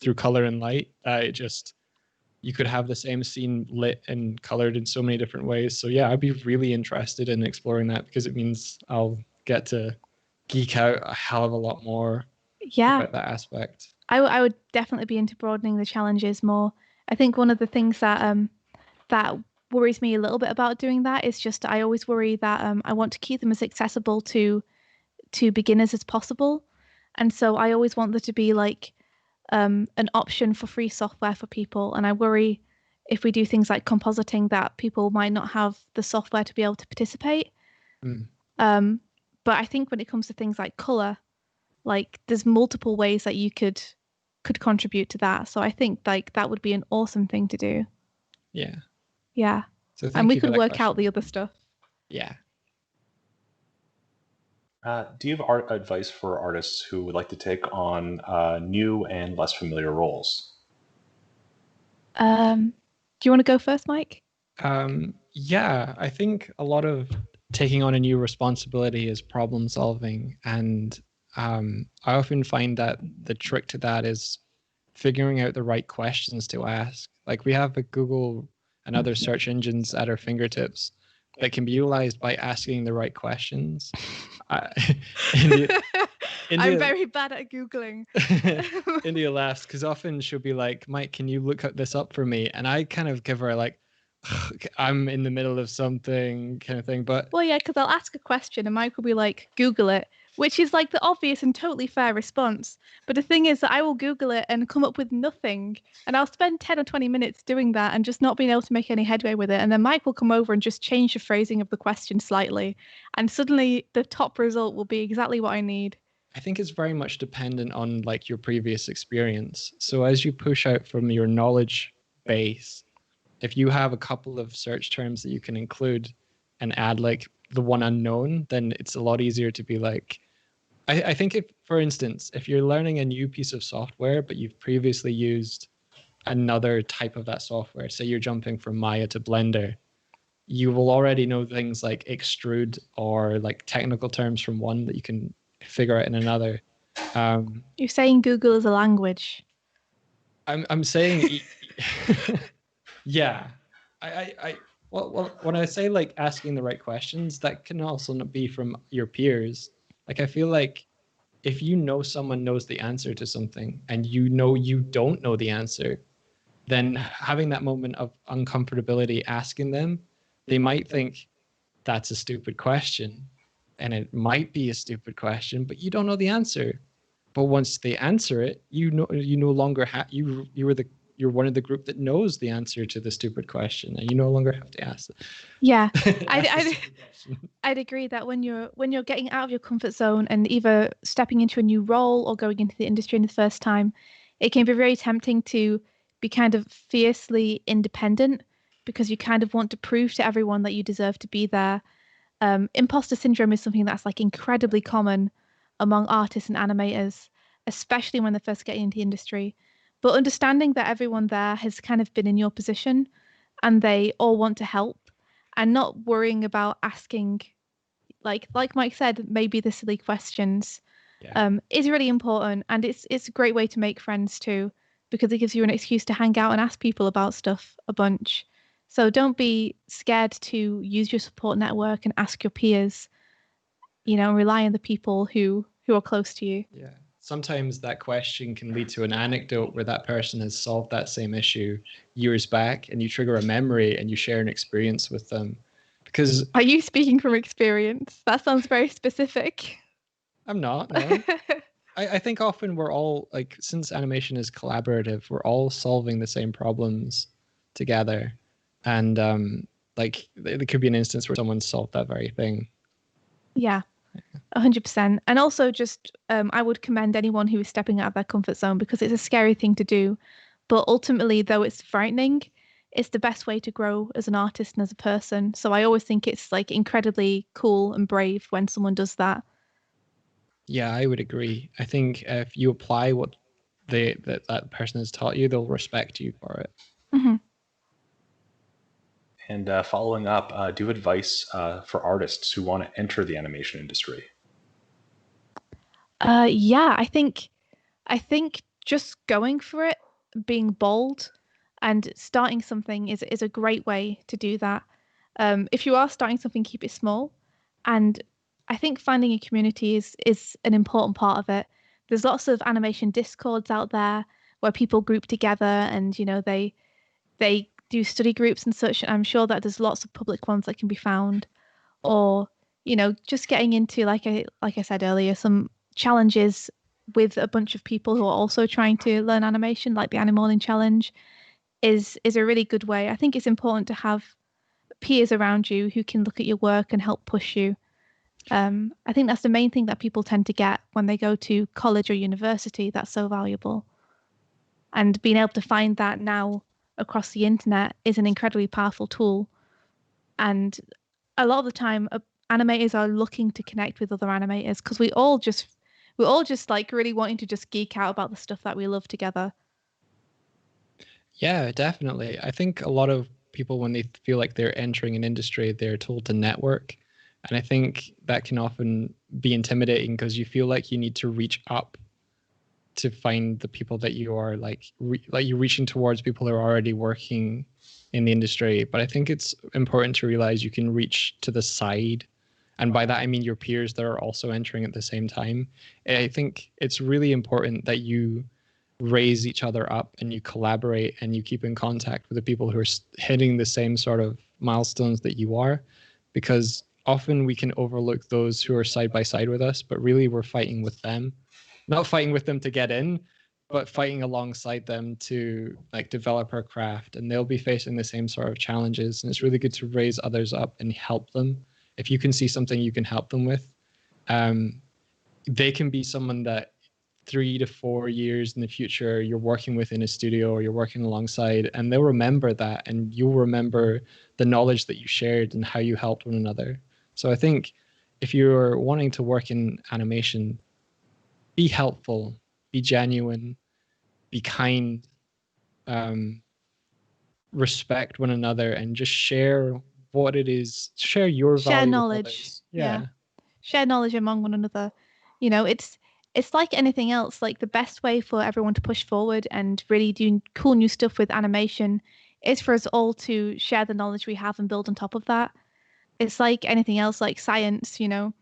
through color and light that you could have the same scene lit and colored in so many different ways. So yeah, I'd be really interested in exploring that, because it means I'll get to geek out a hell of a lot more about that aspect. I would definitely be into broadening the challenges more. I think one of the things that that worries me a little bit about doing that is just I always worry that I want to keep them as accessible to beginners as possible, and so I always want there to be like an option for free software for people. And I worry if we do things like compositing that people might not have the software to be able to participate. But I think when it comes to things like color, like there's multiple ways that you could contribute to that. So I think like that would be an awesome thing to do. Yeah. Yeah. So And thank we you for could that work out question. the other stuff. Yeah. Do you have art advice for artists who would like to take on new and less familiar roles? Do you want to go first, Mike? Yeah, I think a lot of taking on a new responsibility is problem solving. And I often find that the trick to that is figuring out the right questions to ask. Like we have a Google and other search engines at our fingertips that can be utilized by asking the right questions. I, India, I'm India, very bad at Googling. India laughs because often she'll be like, Mike, can you look this up for me? And I kind of give her like, I'm in the middle of something kind of thing. But Well, yeah, because I'll ask a question and Mike will be like, Google it, which is like the obvious and totally fair response. But the thing is that I will Google it and come up with nothing. And I'll spend 10 or 20 minutes doing that and just not being able to make any headway with it. And then Mike will come over and just change the phrasing of the question slightly. And suddenly the top result will be exactly what I need. I think it's very much dependent on like your previous experience. So as you push out from your knowledge base, if you have a couple of search terms that you can include and add like the one unknown, then it's a lot easier to be like, I think if, for instance, if you're learning a new piece of software, but you've previously used another type of that software, say you're jumping from Maya to Blender, you will already know things like extrude or like technical terms from one that you can figure out in another. You're saying Google is a language. I'm saying, yeah. Well, when I say like asking the right questions, that can also not be from your peers. Like I feel like if you know someone knows the answer to something and you know you don't know the answer, then having that moment of uncomfortability asking them, they might think that's a stupid question. And it might be a stupid question, but you don't know the answer. But once they answer it, you no longer have you're one of the group that knows the answer to the stupid question, and you no longer have to ask it. Yeah, Ask I'd agree that when you're getting out of your comfort zone and either stepping into a new role or going into the industry in the first time, it can be very tempting to be kind of fiercely independent because you kind of want to prove to everyone that you deserve to be there. Imposter syndrome is something that's like incredibly common among artists and animators, especially when they're first getting into the industry. But understanding that everyone there has kind of been in your position and they all want to help and not worrying about asking like Mike said, maybe the silly questions Yeah. is really important, and it's a great way to make friends too, because it gives you an excuse to hang out and ask people about stuff a bunch. So don't be scared to use your support network and ask your peers, rely on the people who are close to you. Yeah. Sometimes that question can lead to an anecdote where that person has solved that same issue years back, and you trigger a memory and you share an experience with them. Because Are you speaking from experience? That sounds very specific. I'm not, no. I think often we're all like, since animation is collaborative, we're all solving the same problems together. And like there could be an instance where someone solved that very thing. Yeah. 100%. And also just I would commend anyone who is stepping out of their comfort zone because it's a scary thing to do. But ultimately, though it's frightening, it's the best way to grow as an artist and as a person. So I always think it's like incredibly cool and brave when someone does that. Yeah, I would agree. I think if you apply what that person has taught you, they'll respect you for it. Hmm. And following up, do you have advice for artists who want to enter the animation industry? Yeah, I think just going for it, being bold, and starting something is a great way to do that. If you are starting something, keep it small, and I think finding a community is an important part of it. There's lots of animation discords out there where people group together, and they do study groups and such. And I'm sure that there's lots of public ones that can be found, or just getting into like I said earlier, some challenges with a bunch of people who are also trying to learn animation, like the Animorning Challenge, is a really good way. I think it's important to have peers around you who can look at your work and help push you. I think that's the main thing that people tend to get when they go to college or university. That's so valuable, and being able to find that now across the internet is an incredibly powerful tool. And a lot of the time, animators are looking to connect with other animators because we're all just like really wanting to just geek out about the stuff that we love together. Yeah, definitely. I think a lot of people, when they feel like they're entering an industry, they're told to network. And I think that can often be intimidating because you feel like you need to reach up to find the people that you are like you're reaching towards people who are already working in the industry. But I think it's important to realize you can reach to the side. And by that, I mean your peers that are also entering at the same time. I think it's really important that you raise each other up and you collaborate and you keep in contact with the people who are hitting the same sort of milestones that you are, because often we can overlook those who are side by side with us, but really we're fighting with them, not fighting with them to get in, but fighting alongside them to like develop our craft, and they'll be facing the same sort of challenges. And it's really good to raise others up and help them. If you can see something you can help them with, they can be someone that 3 to 4 years in the future you're working with in a studio or you're working alongside, and they'll remember that, and you'll remember the knowledge that you shared and how you helped one another. So I think if you're wanting to work in animation, be helpful, be genuine, be kind, respect one another, and just share what it is, share your Share value knowledge. with others. Yeah. Share knowledge among one another. You know, it's like anything else. Like the best way for everyone to push forward and really do cool new stuff with animation is for us all to share the knowledge we have and build on top of that. It's like anything else, like science, you know.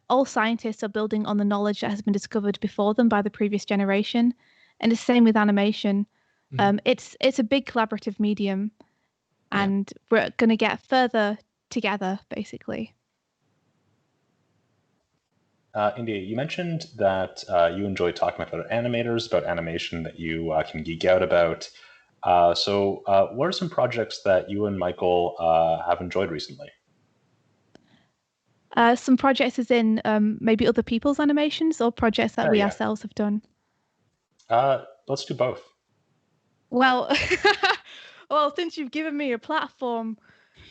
All scientists are building on the knowledge that has been discovered before them by the previous generation. And it's the same with animation. It's a big collaborative medium, and we're going to get further together, basically. India, you mentioned that you enjoy talking with other animators about animation that you can geek out about. So what are some projects that you and Michael have enjoyed recently? Some projects as in maybe other people's animations or projects that we ourselves have done? Let's do both. Well, well, since you've given me a platform,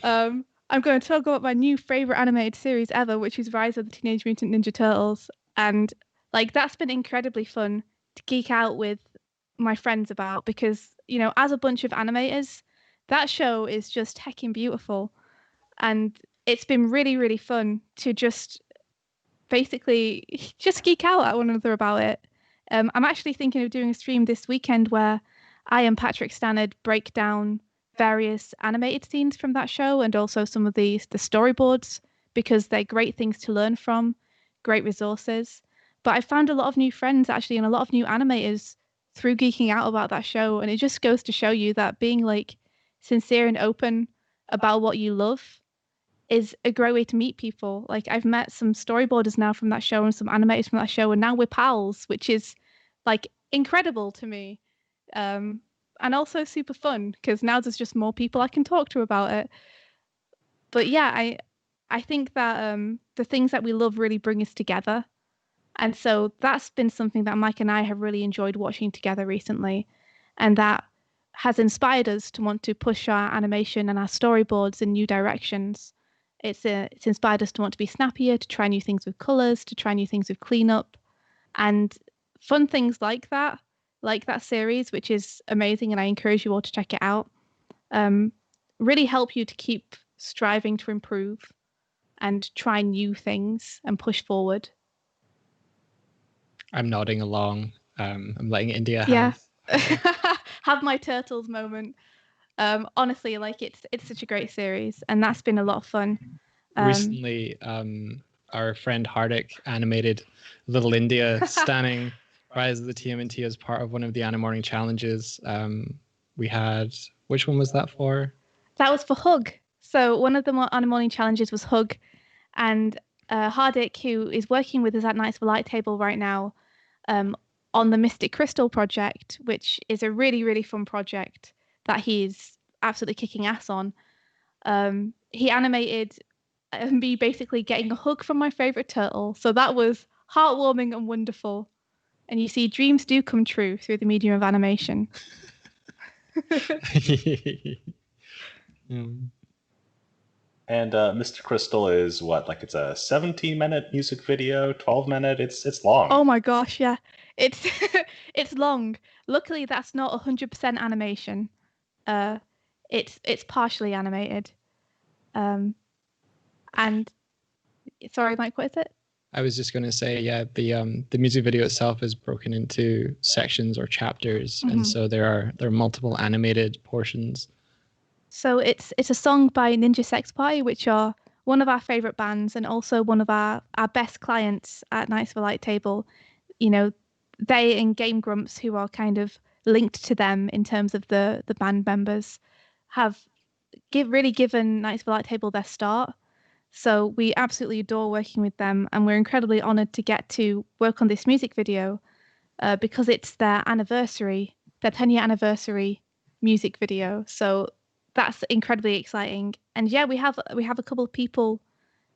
I'm going to talk about my new favorite animated series ever, which is Rise of the Teenage Mutant Ninja Turtles. And like that's been incredibly fun to geek out with my friends about because, you know, as a bunch of animators, that show is just heckin' beautiful. And it's been really, really fun to just basically just geek out at one another about it. I'm actually thinking of doing a stream this weekend where I and Patrick Stannard break down various animated scenes from that show and also some of the storyboards because they're great things to learn from, great resources. But I found a lot of new friends actually and a lot of new animators through geeking out about that show. And it just goes to show you that being like sincere and open about what you love is a great way to meet people. Like I've met some storyboarders now from that show and some animators from that show, and now we're pals, which is like incredible to me. And also super fun because now there's just more people I can talk to about it. But yeah, I think that the things that we love really bring us together. And so that's been something that Mike and I have really enjoyed watching together recently. And that has inspired us to want to push our animation and our storyboards in new directions. It's inspired us to want to be snappier, to try new things with colors, to try new things with cleanup, and fun things like that series, which is amazing, and I encourage you all to check it out. Really help you to keep striving to improve and try new things and push forward. I'm nodding along. I'm letting India have my turtles moment. Honestly, like it's such a great series, and that's been a lot of fun. Recently, our friend Hardik animated Little India standing Rise of the TMNT as part of one of the Animorning challenges. We had, which one was that for? That was for Hug. So one of the Animorning challenges was Hug, and Hardik, who is working with us at Knights of the Light Table right now, on the Mystic Crystal project, which is a really, really fun project that he's absolutely kicking ass on. He animated me basically getting a hug from my favorite turtle. So that was heartwarming and wonderful. And you see, dreams do come true through the medium of animation. Mm. And Mr. Crystal is what? Like it's a 17-minute music video, 12-minute. It's long. Oh my gosh, yeah. It's it's long. Luckily, that's not 100% animation. It's partially animated. And sorry, Mike, what is it? I was just going to say, yeah, the music video itself is broken into sections or chapters, Mhm. and so there are multiple animated portions. So it's a song by Ninja Sex Party, which are one of our favorite bands and also one of our best clients at Knights of a Light Table. You know, they and Game Grumps, who are kind of linked to them in terms of the band members, have really given Knights of a Light Table their start. So we absolutely adore working with them, and we're incredibly honoured to get to work on this music video because it's their 10-year anniversary music video. So that's incredibly exciting. And yeah, we have a couple of people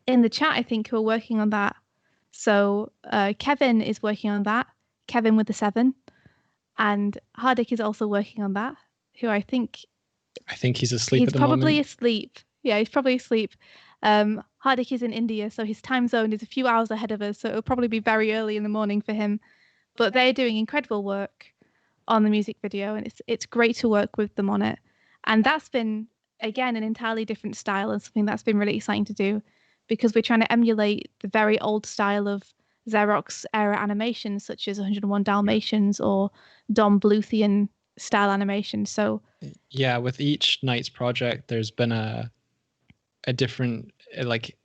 in the chat, I think, who are working on that. So Kevin is working on that. Kevin with the 7, and Hardik is also working on that. Who I think he's asleep he's at the probably moment. asleep. Yeah, he's probably asleep. Hardik is in India, so his time zone is a few hours ahead of us. So it'll probably be very early in the morning for him. But they're doing incredible work on the music video, and it's great to work with them on it. And that's been, again, an entirely different style and something that's been really exciting to do, because we're trying to emulate the very old style of Xerox era animations such as 101 Dalmatians or Don Bluthian style animation. So Yeah, with each Knights project, there's been a different like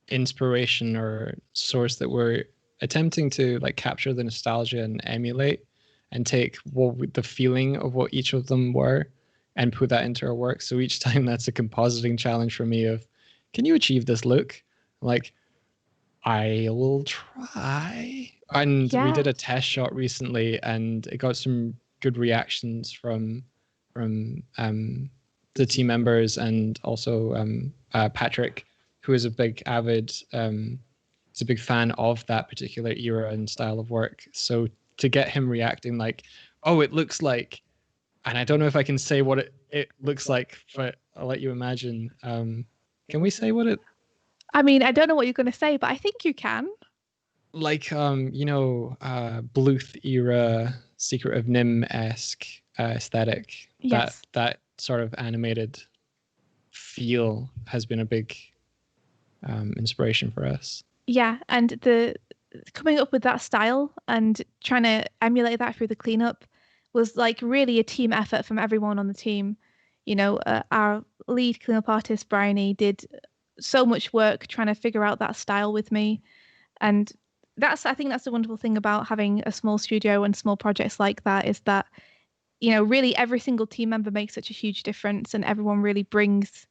inspiration or source that we're attempting to like capture the nostalgia and emulate and take the feeling of what each of them were and put that into our work. So each time that's a compositing challenge for me of, can you achieve this look? Like, I will try. And we did a test shot recently and it got some good reactions from the team members and also Patrick, who is a big he's a big fan of that particular era and style of work. So to get him reacting like, oh, it looks like, and I don't know if I can say what it looks like, but I'll let you imagine. Can we say what it? I mean, I don't know what you're going to say, but I think you can. Like Bluth era Secret of Nim-esque aesthetic. Yes. That sort of animated feel has been a big inspiration for us. Yeah, and the coming up with that style and trying to emulate that through the cleanup was like really a team effort from everyone on the team. You know, our lead cleanup artist Bryony did so much work trying to figure out that style with me, and I think that's the wonderful thing about having a small studio and small projects like that, is that, you know, really every single team member makes such a huge difference, and everyone really brings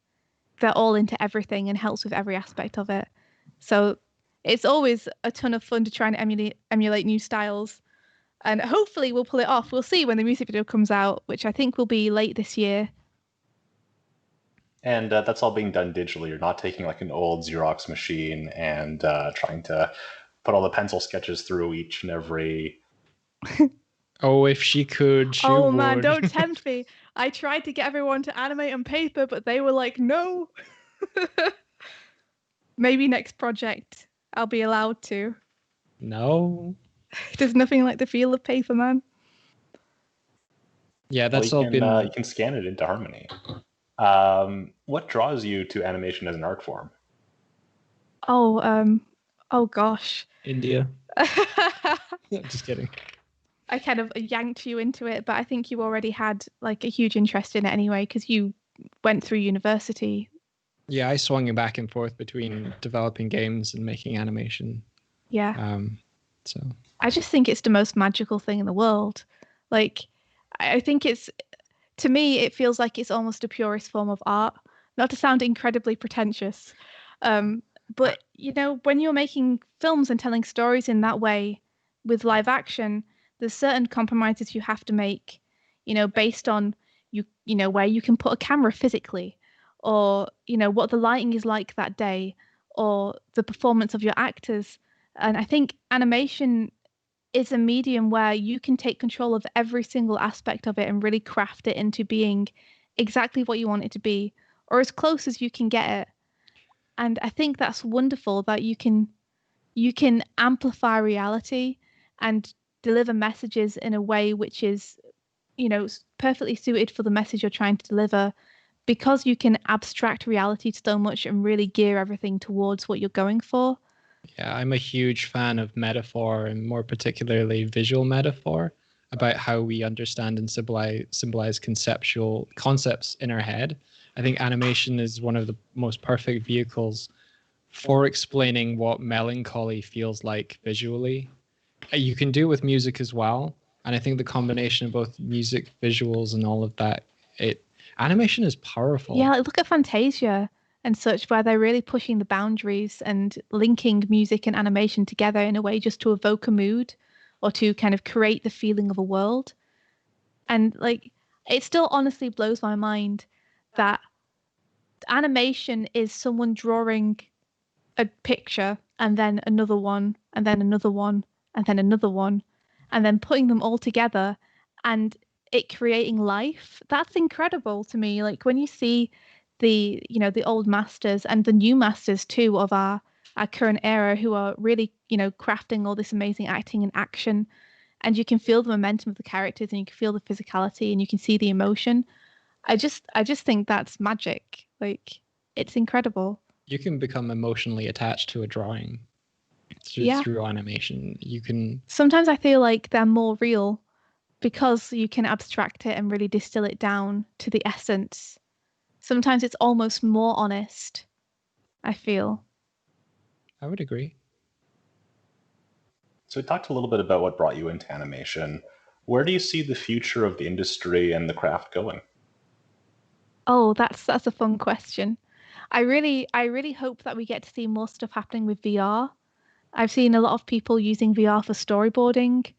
their all into everything and helps with every aspect of it. So it's always a ton of fun to try and emulate new styles. And hopefully we'll pull it off. We'll see when the music video comes out, which I think will be late this year. And that's all being done digitally. You're not taking like an old Xerox machine and trying to put all the pencil sketches through each and every. Oh, if she could, she would. Man, don't tempt me. I tried to get everyone to animate on paper, but they were like, no. Maybe next project I'll be allowed to. No. There's nothing like the feel of paper, man. Yeah, that's you been. You can scan it into Harmony. What draws you to animation as an art form? Oh gosh. India. Just kidding. I kind of yanked you into it, but I think you already had like a huge interest in it anyway, because you went through university. Yeah, I swung back and forth between developing games and making animation. Yeah. So I just think it's the most magical thing in the world. Like, I think to me, it feels like it's almost a purest form of art. Not to sound incredibly pretentious, but you know, when you're making films and telling stories in that way with live action, there's certain compromises you have to make, you know, based on you know, where you can put a camera physically, or you know, what the lighting is like that day, or the performance of your actors. And I think animation is a medium where you can take control of every single aspect of it and really craft it into being exactly what you want it to be, or as close as you can get it. And I think that's wonderful that you can amplify reality and deliver messages in a way which is, perfectly suited for the message you're trying to deliver, because you can abstract reality so much and really gear everything towards what you're going for. Yeah, I'm a huge fan of metaphor, and more particularly visual metaphor, about how we understand and symbolize conceptual concepts in our head. I think animation is one of the most perfect vehicles for explaining what melancholy feels like visually. You can do it with music as well, and I think the combination of both music, visuals, and all of that, animation is powerful. Yeah, like look at Fantasia and such, where they're really pushing the boundaries and linking music and animation together in a way just to evoke a mood or to kind of create the feeling of a world. And like, it still honestly blows my mind that animation is someone drawing a picture and then another one and then another one and then another one and then putting them all together and it creating life. That's incredible to me. Like when you see the old masters and the new masters too of our current era, who are really crafting all this amazing acting and action, and you can feel the momentum of the characters and you can feel the physicality and you can see the emotion. I just think that's magic. Like, it's incredible. You can become emotionally attached to a drawing Yeah. through animation. You can. Sometimes I feel like they're more real because you can abstract it and really distill it down to the essence. Sometimes it's almost more honest, I feel. I would agree. So we talked a little bit about what brought you into animation. Where do you see the future of the industry and the craft going? Oh, that's a fun question. I really hope that we get to see more stuff happening with VR. I've seen a lot of people using VR for storyboarding,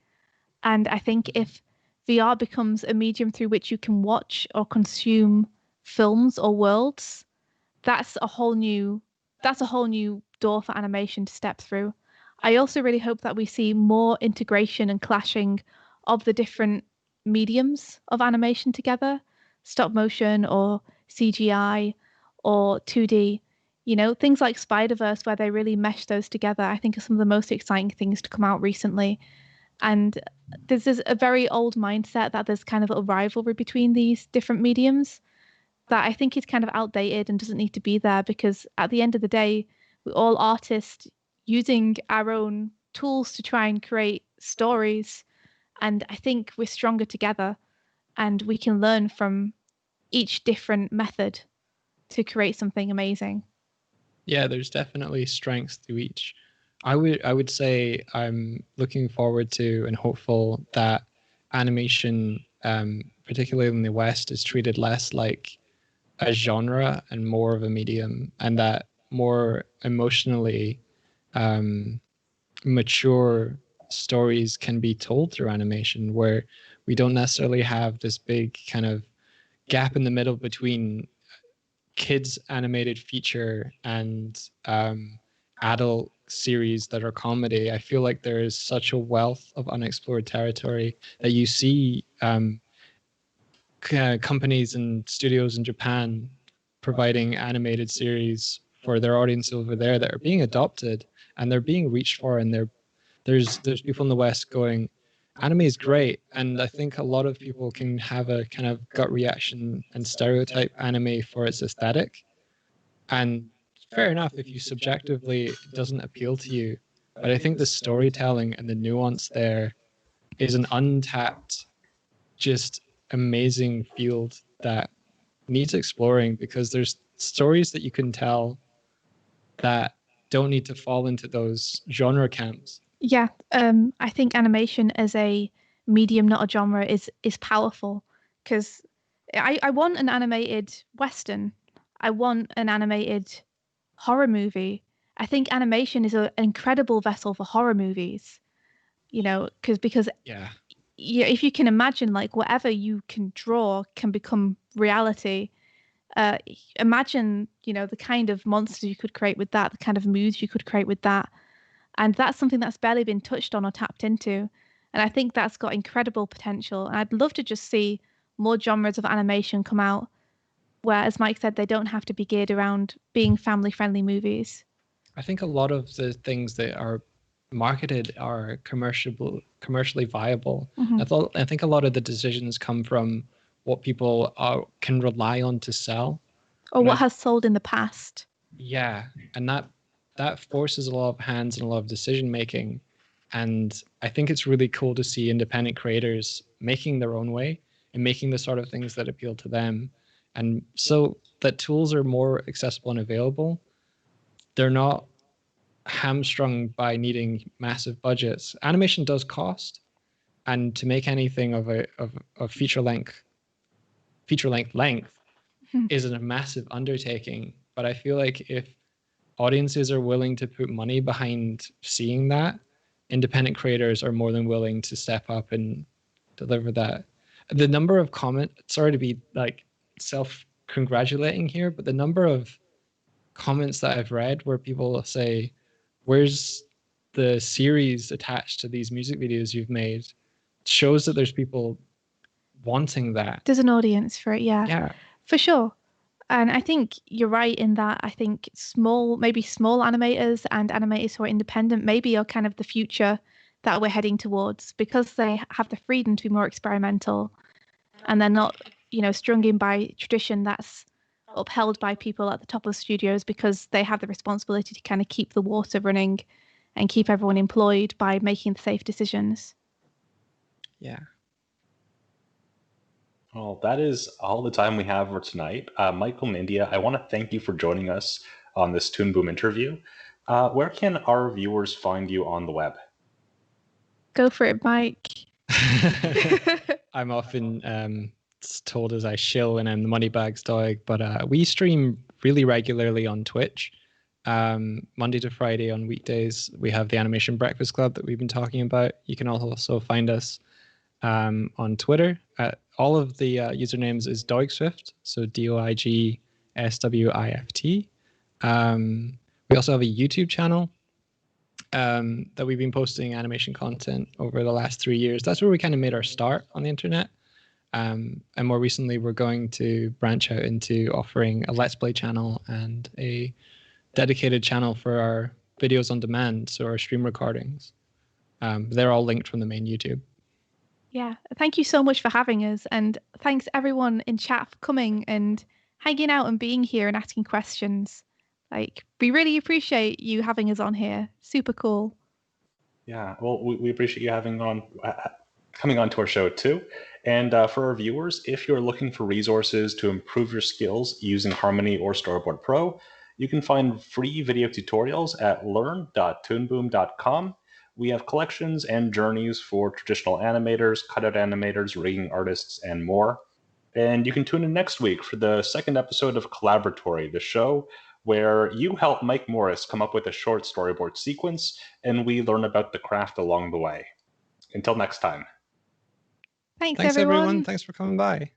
and I think if VR becomes a medium through which you can watch or consume films or worlds, that's a whole new door for animation to step through. I also really hope that we see more integration and clashing of the different mediums of animation together, stop motion or CGI or 2D. Things like Spider-Verse, where they really mesh those together, I think are some of the most exciting things to come out recently. And there's this a very old mindset that there's kind of a rivalry between these different mediums that I think is kind of outdated and doesn't need to be there, because at the end of the day, we're all artists using our own tools to try and create stories. And I think we're stronger together and we can learn from each different method to create something amazing. Yeah, there's definitely strengths to each. I would say I'm looking forward to and hopeful that animation, particularly in the West, is treated less like a genre and more of a medium, and that more emotionally mature stories can be told through animation, where we don't necessarily have this big kind of gap in the middle between kids animated feature and adult series that are comedy. I feel like there is such a wealth of unexplored territory that you see companies and studios in Japan providing animated series for their audience over there that are being adopted and they're being reached for, and there's people in the West going, anime is great. And I think a lot of people can have a kind of gut reaction and stereotype anime for its aesthetic. And fair enough if you subjectively it doesn't appeal to you. But I think the storytelling and the nuance there is an untapped, just amazing field that needs exploring, because there's stories that you can tell that don't need to fall into those genre camps. Yeah, I think animation as a medium, not a genre, is powerful, because I want an animated Western. I want an animated horror movie. I think animation is an incredible vessel for horror movies. Because Yeah. yeah, if you can imagine, like, whatever you can draw can become reality. Uh, Imagine, the kind of monsters you could create with that, the kind of moods you could create with that. And that's something that's barely been touched on or tapped into. And I think that's got incredible potential. And I'd love to just see more genres of animation come out where, as Mike said, they don't have to be geared around being family-friendly movies. I think a lot of the things that are marketed are commercially viable. I think a lot of the decisions come from what people can rely on to sell, or what has sold in the past. Yeah, and that forces a lot of hands and a lot of decision making. And I think it's really cool to see independent creators making their own way and making the sort of things that appeal to them. And so that tools are more accessible and available. They're not hamstrung by needing massive budgets. Animation does cost, and to make anything of a feature length is a massive undertaking. But I feel like if audiences are willing to put money behind seeing that, independent creators are more than willing to step up and deliver that. The number of sorry to be like self-congratulating here, but the number of comments that I've read where people say, where's the series attached to these music videos you've made, shows that there's people wanting that. There's an audience for it, Yeah. For sure. And I think you're right in that I think small animators and animators who are independent maybe are kind of the future that we're heading towards, because they have the freedom to be more experimental and they're not, strung in by tradition that's upheld by people at the top of studios, because they have the responsibility to kind of keep the water running and keep everyone employed by making the safe decisions. Yeah. Well, that is all the time we have for tonight. Michael and India, I want to thank you for joining us on this Toon Boom interview. Where can our viewers find you on the web? Go for it, Mike. I'm often told as I shill when I'm the Moneybags Doig, but we stream really regularly on Twitch. Monday to Friday on weekdays, we have the Animation Breakfast Club that we've been talking about. You can also find us on Twitter. All of the usernames is DoigSwift, so DoigSwift. We also have a YouTube channel that we've been posting animation content over the last 3 years. That's where we kind of made our start on the internet. And more recently, we're going to branch out into offering a Let's Play channel and a dedicated channel for our videos on demand, so our stream recordings. They're all linked from the main YouTube. Yeah, thank you so much for having us, and thanks everyone in chat for coming and hanging out and being here and asking questions. We really appreciate you having us on here. Super cool. Yeah, well, we appreciate you coming on to our show too. And for our viewers, if you're looking for resources to improve your skills using Harmony or Storyboard Pro, you can find free video tutorials at learn.toonboom.com. We have collections and journeys for traditional animators, cutout animators, rigging artists, and more. And you can tune in next week for the second episode of Collaboratory, the show where you help Mike Morris come up with a short storyboard sequence, and we learn about the craft along the way. Until next time. Thanks everyone. Thanks for coming by.